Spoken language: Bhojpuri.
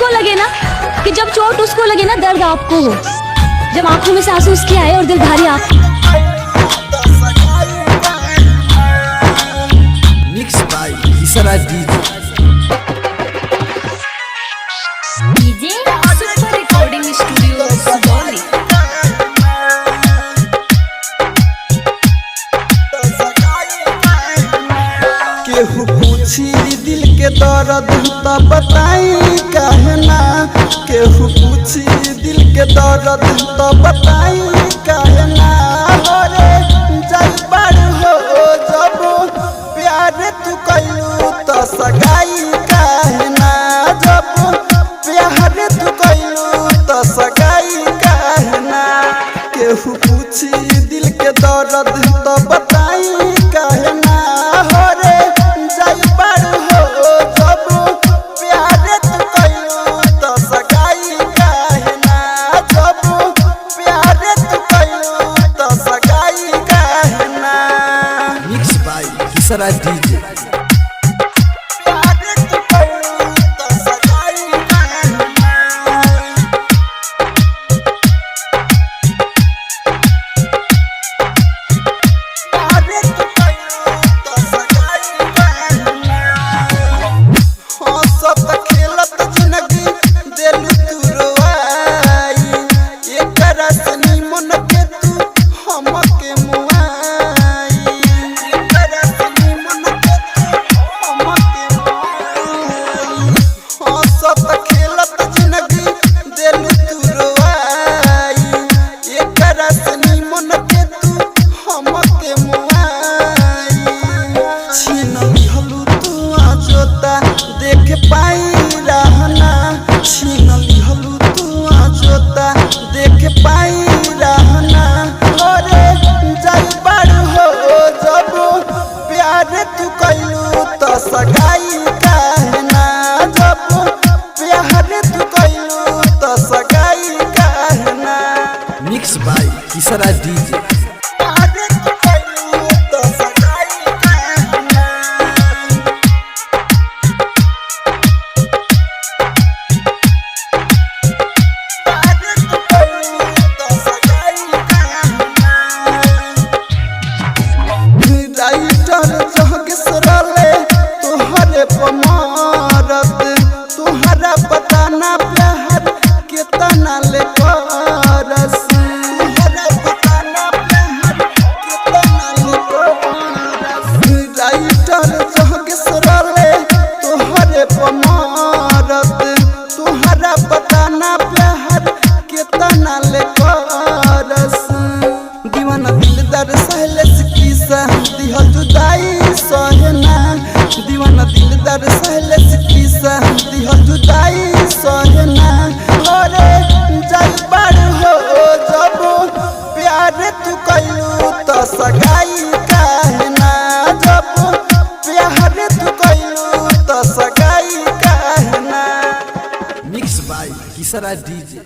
उसको लगे ना कि जब चोट उसको लगे ना दर्द आपको हो, जब आंखों में से आंसू उसके आए और दिल भारी आप। मिक्स बाय इसरा DJ super recording studio Sugauli. केहू पूछी दिल के दर्द तो बताई काहे ना, केहू पूछी दिल के दर्द तो बताई काहे ना। हो रे जाई बार हो जब प्यार तू कैलू तो सगाई काहे ना, जब प्यार तू कैलू तो सगाई काहे ना। केहू पूछी दिल के दर्द तो बताई काहे ना। हो रे जाई बार हो जब प्यार तू कैलू तो सगाई काहे ना, जब प्यार तू कैलू तो सगाई काहे ना। मिक्स बाय किसरा डीजे। देख पाई रहना छीन लिहलू तू जोता देख पाई रहना। अरे जाई बार हो जब प्यार तू कैलू तो सगाई काहे ना, जब प्यार तू कैलू तो सगाई काहे ना। मिक्स बाय किसरा डीजे। तोहरे पमारत तोहरा पता ना प्यार कितना ले करस, तोहरा पता ना प्यार कितना ले करस। राइटर जगसरले तोहरे पमारत तोहरा पता ना प्यार कितना ले करस। दीवाना दिलदार सहले किसा दिहल जुदाई सहना, दीवाना दिलदार सहले किसा दिहल जुदाई सहना। अरे जाई बार हो जब प्यार तू कैलू तो सगाई काहे ना, जब प्यार तू कैलू तो सगाई काहे ना। मिक्स बाय किसरा डीजे।